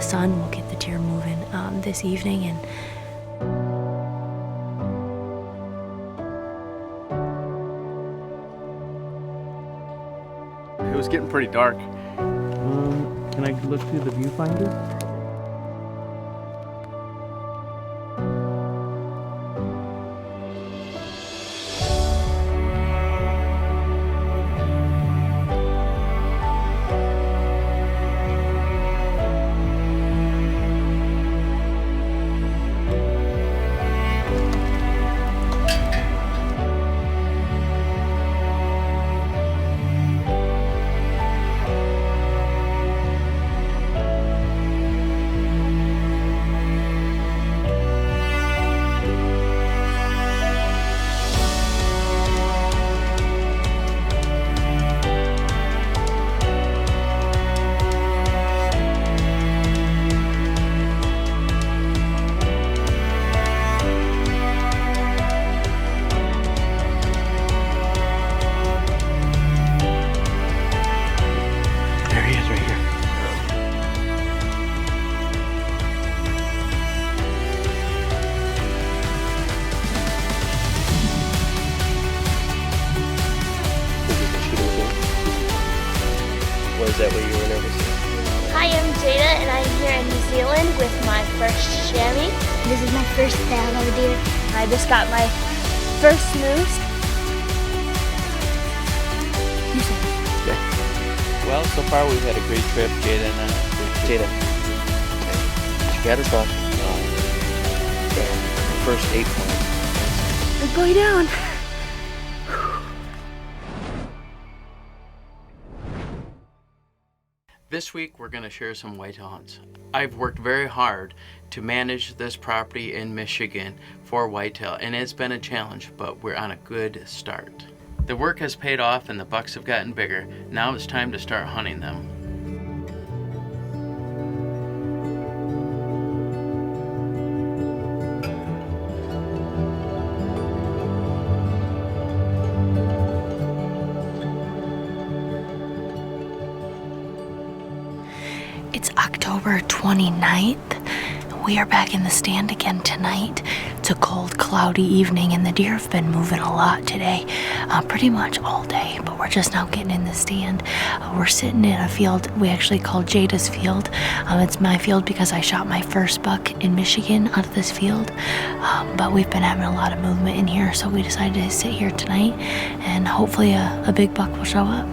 the sun will get the deer moving this evening. And it was getting pretty dark. Can I look through the viewfinder? Was that what you were nervous about? Hi, I'm Jada, and I'm here in New Zealand with my first chamois. This is my first fallow deer. I just got my first moose. Okay. Well, so far we've had a great trip, Jada and I. Jada, she got her buck. The first 8 points. we're going down. This week we're going to share some whitetail hunts. I've worked very hard to manage this property in Michigan for whitetail, and it's been a challenge, but we're on a good start. The work has paid off and the bucks have gotten bigger. Now it's time to start hunting them. It's October 29th. We are back in the stand again tonight. It's a cold, cloudy evening, and the deer have been moving a lot today, pretty much all day, but we're just now getting in the stand. We're sitting in a field we actually call Jada's field. It's my field because I shot my first buck in Michigan out of this field, but we've been having a lot of movement in here, so we decided to sit here tonight, and hopefully a big buck will show up.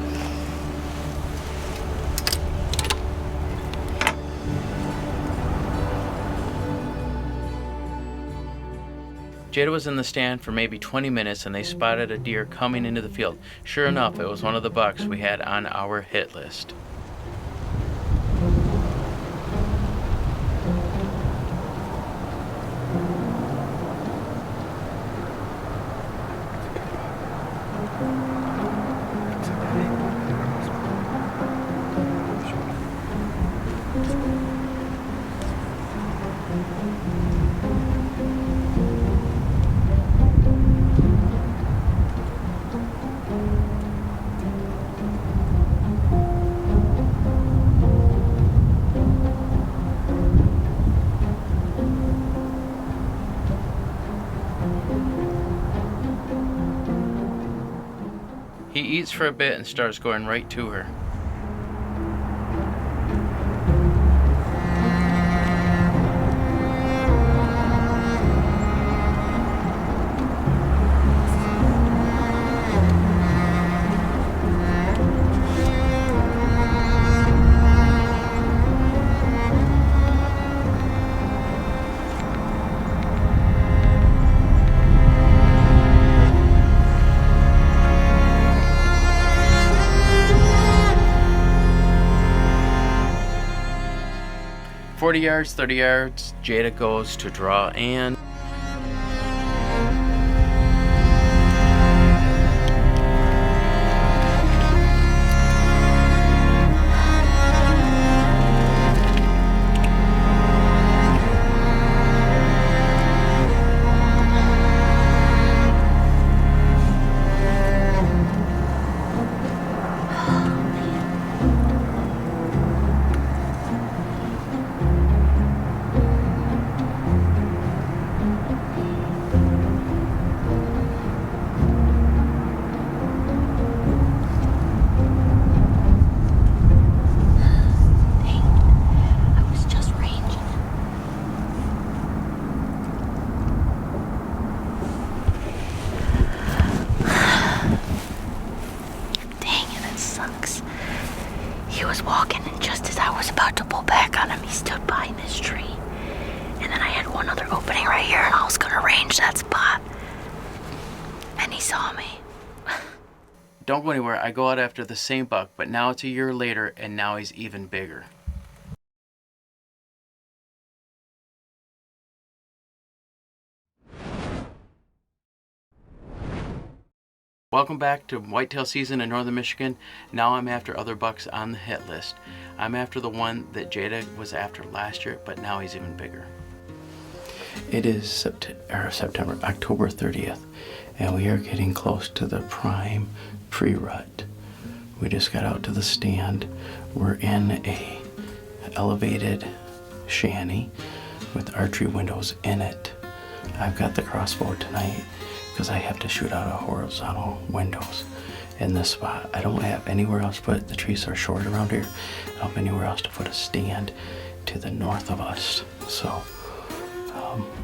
Jada was in the stand for maybe 20 minutes and they spotted a deer coming into the field. Sure enough, it was one of the bucks we had on our hit list. He eats for a bit and starts going right to her. "40 yards, 30 yards, Jada goes to draw and Don't go anywhere. I go out after the same buck, but now it's a year later, and now he's even bigger. Welcome back to whitetail season in northern Michigan. Now I'm after other bucks on the hit list. I'm after the one that Jada was after last year, but now he's even bigger. It is October 30th, and we are getting close to the prime pre-rut. We just got out to the stand. We're in a elevated shanty with archery windows in it. I've got the crossbow tonight because I have to shoot out of horizontal windows in this spot. I don't have anywhere else to put, the trees are short around here. I don't have anywhere else to put a stand to the north of us. So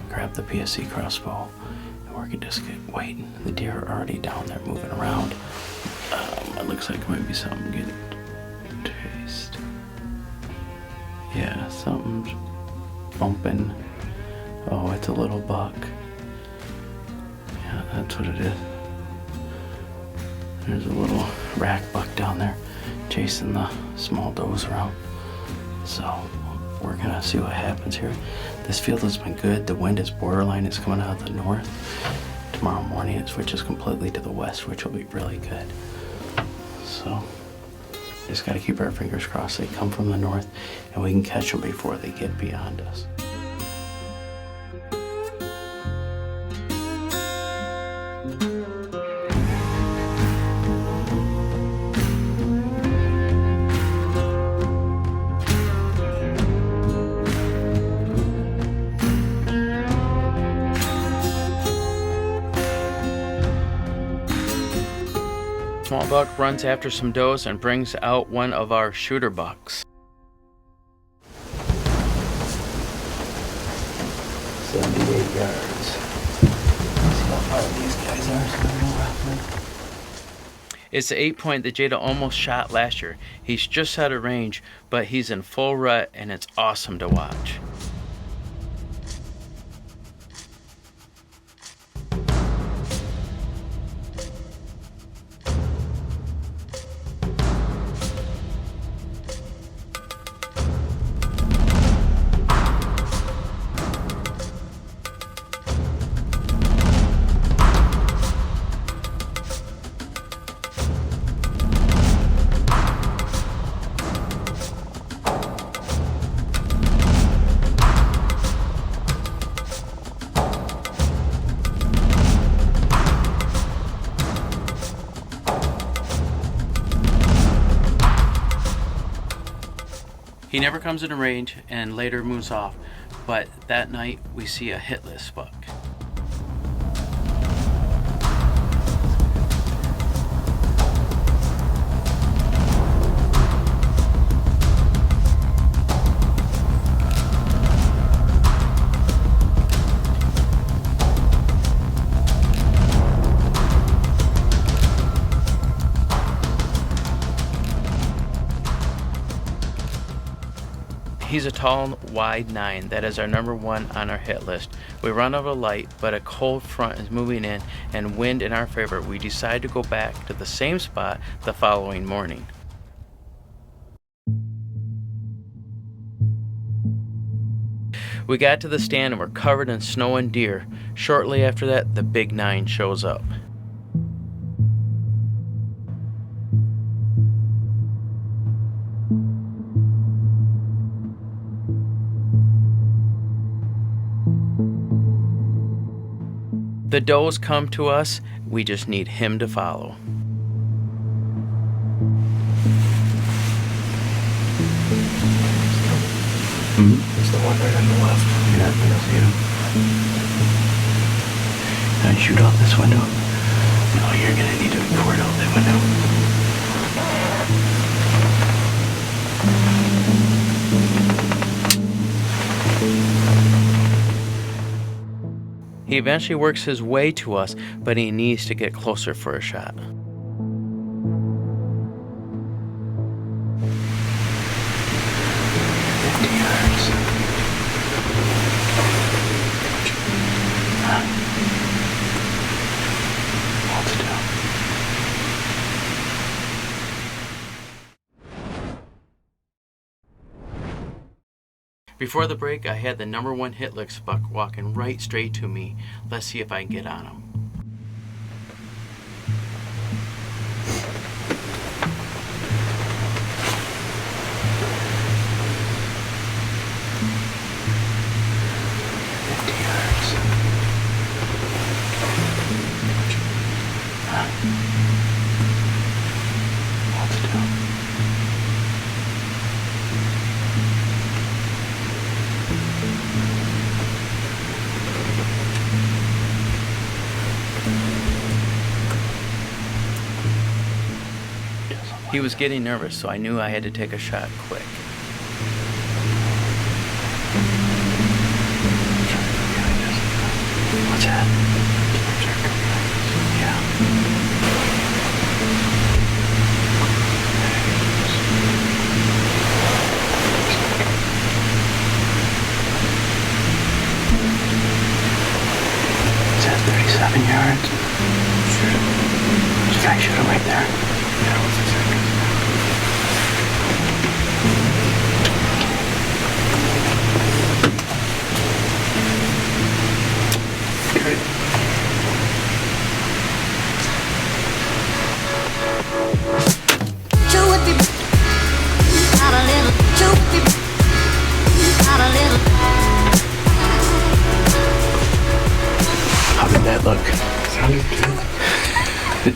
grab the PSC crossbow and we're gonna just get waiting. The deer are already down there moving around. It looks like it might be something getting chased. Yeah, something's bumping. Oh, it's a little buck. Yeah, that's what it is. There's a little rack buck down there chasing the small does around. So we're gonna see what happens here. This field has been good. The wind is borderline. It's coming out of the north. Tomorrow morning it switches completely to the west, which will be really good. So just gotta keep our fingers crossed they come from the north and we can catch them before they get beyond us. Small buck runs after some does and brings out one of our shooter bucks. 78 yards. See how far these guys are, so I know roughly. It's the 8-point that Jada almost shot last year. He's just out of range, but he's in full rut and it's awesome to watch. He never comes into range and later moves off, but that night we see a hitless buck. He's a tall, wide 9. That is our number 1 on our hit list. We run out of light, but a cold front is moving in and wind in our favor. We decide to go back to the same spot the following morning. We got to the stand and we're covered in snow and deer. Shortly after that, the big 9 shows up. The does come to us, we just need him to follow. It's the one right on the left. Yeah, I don't see him. Can I shoot out this window? No, you're gonna need to record out that window. He eventually works his way to us, but he needs to get closer for a shot. Before the break, I had the #1 hit licks buck walking right straight to me. Let's see if I can get on him. He was getting nervous, so I knew I had to take a shot quick. What's that? Yeah. Is that 37 yards? Should I shoot him right there? Yeah, what's the second? How did that look? Sounded good.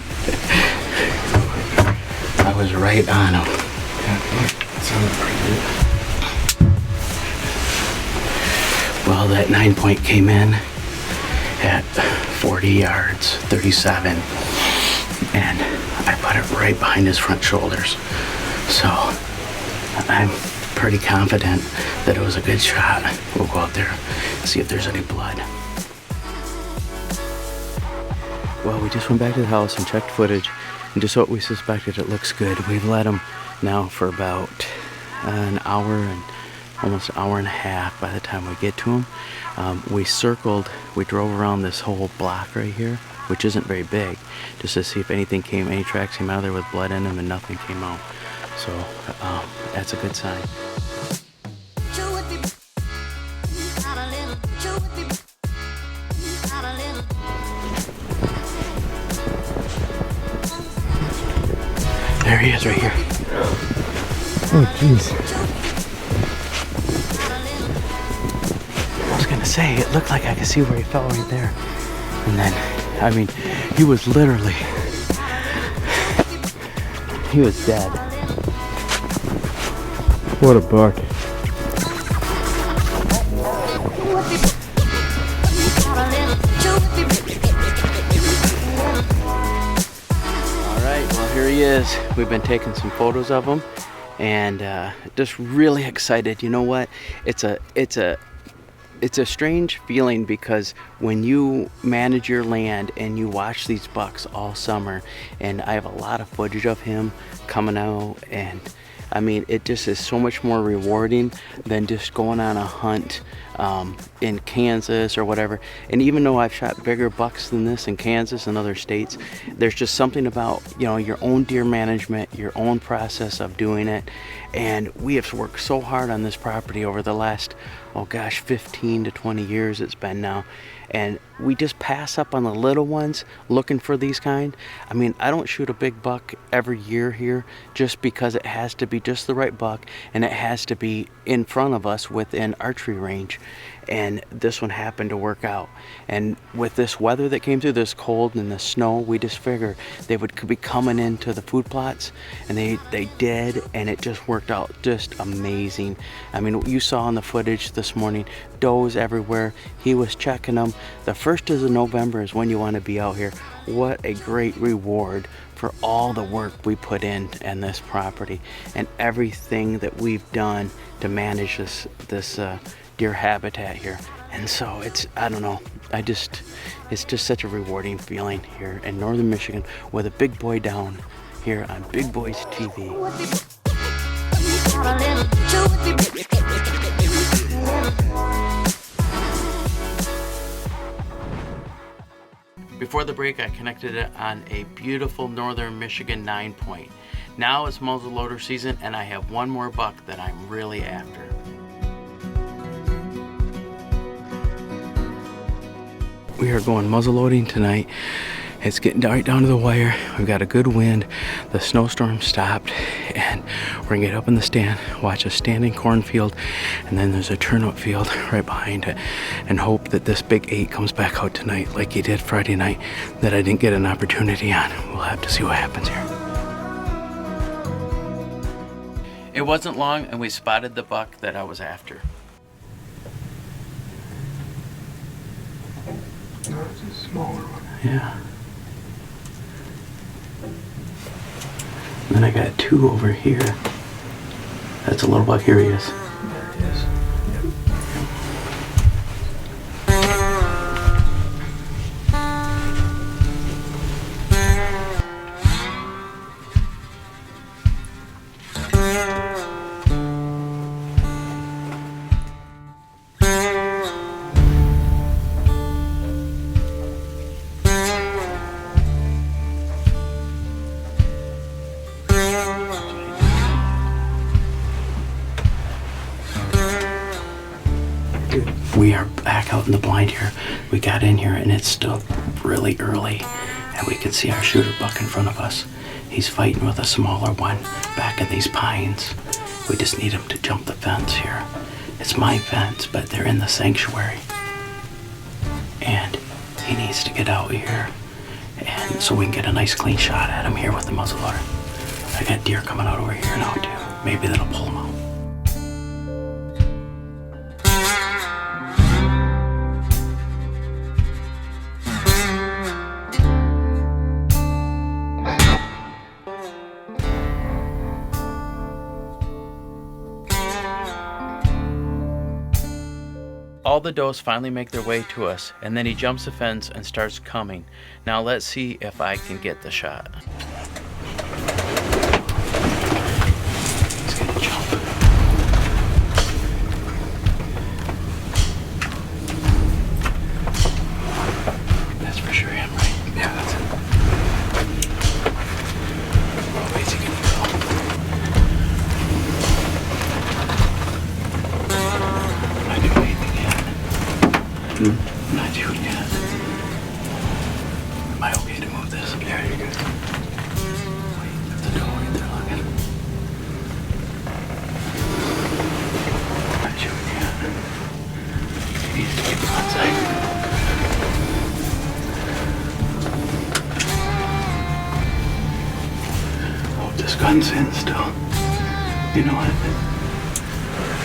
I was right on him. Yeah, it sounded pretty good. Well, that 9-point came in at 40 yards, 37, and I put it right behind his front shoulders. So I'm pretty confident that it was a good shot. We'll go out there and see if there's any blood. Well, we just went back to the house and checked footage, and just what we suspected, it looks good. We've let him now for about an hour and almost an hour and a half by the time we get to him. We drove around this whole block right here, which isn't very big, just to see if any tracks came out of there with blood in them, and nothing came out. So that's a good sign. There he is right here. Oh, jeez. I was gonna say, it looked like I could see where he fell right there. And then, I mean, he was literally, he was dead. What a buck. Here he is. We've been taking some photos of him, and just really excited. You know what? It's a strange feeling, because when you manage your land and you watch these bucks all summer, and I have a lot of footage of him coming out, and I mean, it just is so much more rewarding than just going on a hunt in Kansas or whatever. And even though I've shot bigger bucks than this in Kansas and other states, there's just something about, you know, your own deer management, your own process of doing it. And we have worked so hard on this property over the last, oh gosh, 15 to 20 years it's been now. And we just pass up on the little ones looking for these kind. I mean, I don't shoot a big buck every year here just because it has to be just the right buck, and it has to be in front of us within archery range. And this one happened to work out. And with this weather that came through, this cold and the snow, we just figured they would be coming into the food plots, and they did, and it just worked out just amazing. I mean, you saw in the footage this morning, does everywhere. He was checking them. The 1st of November is when you want to be out here. What a great reward for all the work we put in this property and everything that we've done to manage this deer habitat here. And so I don't know, it's just such a rewarding feeling here in northern Michigan with a big boy down here on Big Boys TV. Before the break, I connected it on a beautiful northern Michigan 9-point. Now it's muzzleloader season, and I have one more buck that I'm really after. We are going muzzle loading tonight. It's getting right down to the wire. We've got a good wind. The snowstorm stopped, and we're gonna get up in the stand, watch a standing cornfield, and then there's a turnip field right behind it, and hope that this big 8 comes back out tonight like he did Friday night that I didn't get an opportunity on. We'll have to see what happens here. It wasn't long and we spotted the buck that I was after. No, it's a smaller one. Yeah. Then I got 2 over here. That's a little buck. Here he is. There he is. We are back out in the blind here. We got in here and it's still really early, and we can see our shooter buck in front of us. He's fighting with a smaller one back in these pines. We just need him to jump the fence here. It's my fence, but they're in the sanctuary. And he needs to get out here, and so we can get a nice clean shot at him here with the muzzleloader. I got deer coming out over here now too. Maybe that'll pull him out. All the does finally make their way to us, and then he jumps the fence and starts coming. Now let's see if I can get the shot. He's gonna jump. That's for sure him, right? Yeah, that's it. What way is he gonna go? Not doing anything yet. Not doing yet. Am I okay to move this? Yeah, you're good. Wait, there's a door right there looking. Not shooting yet. He needs to get outside. Hope this gun's in still. You know what? I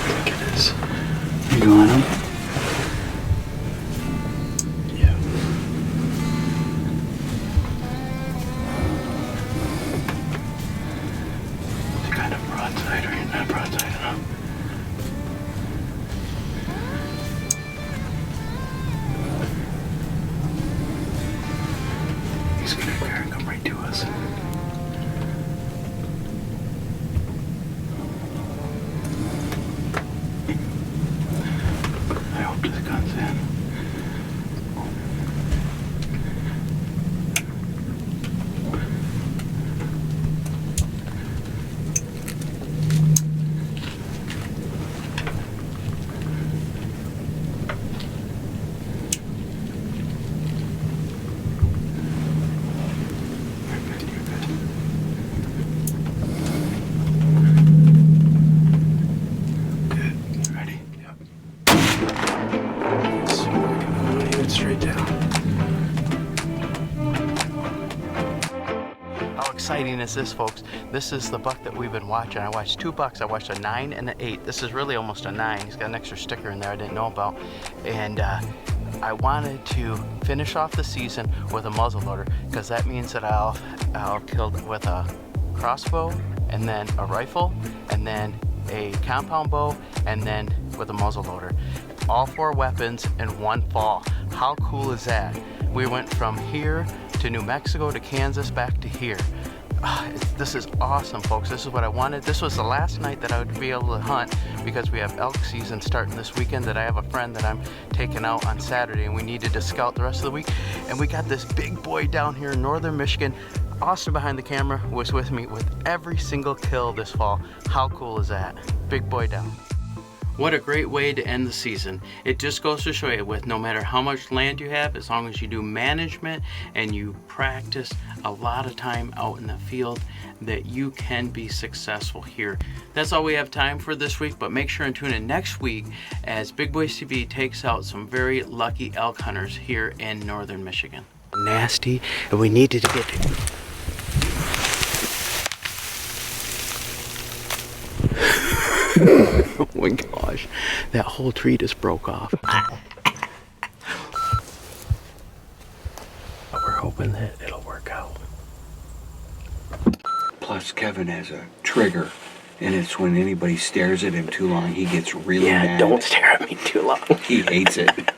think it is. You on him? Yeah. It's kind of broadside, or not broadside enough. He's gonna come right to us. I hope this gun's in. You're good, you're good. Good. Ready? Yep. So we're gonna aim it straight down. How exciting is this, folks? This is the buck that we've been watching. I watched 2 bucks. I watched a 9 and an 8. This is really almost a 9. He's got an extra sticker in there I didn't know about. And I wanted to finish off the season with a muzzleloader, because that means that I'll kill with a crossbow, and then a rifle, and then a compound bow, and then with a muzzleloader. All 4 weapons in one fall. How cool is that? We went from here to New Mexico to Kansas back to here. This is awesome, folks. This is what I wanted. This was the last night that I would be able to hunt, because we have elk season starting this weekend. That I have a friend that I'm taking out on Saturday, and we needed to scout the rest of the week. And we got this big boy down here in northern Michigan. Austin behind the camera was with me with every single kill this fall. How cool is that? Big boy down. What a great way to end the season. It just goes to show you, with no matter how much land you have, as long as you do management and you practice a lot of time out in the field, that you can be successful here. That's all we have time for this week, but make sure and tune in next week as Big Boys TV takes out some very lucky elk hunters here in northern Michigan. Nasty, and we needed to get oh my gosh, that whole tree just broke off. But we're hoping that it'll work out. Plus, Kevin has a trigger, and it's when anybody stares at him too long, he gets really mad. Don't stare at me too long. He hates it.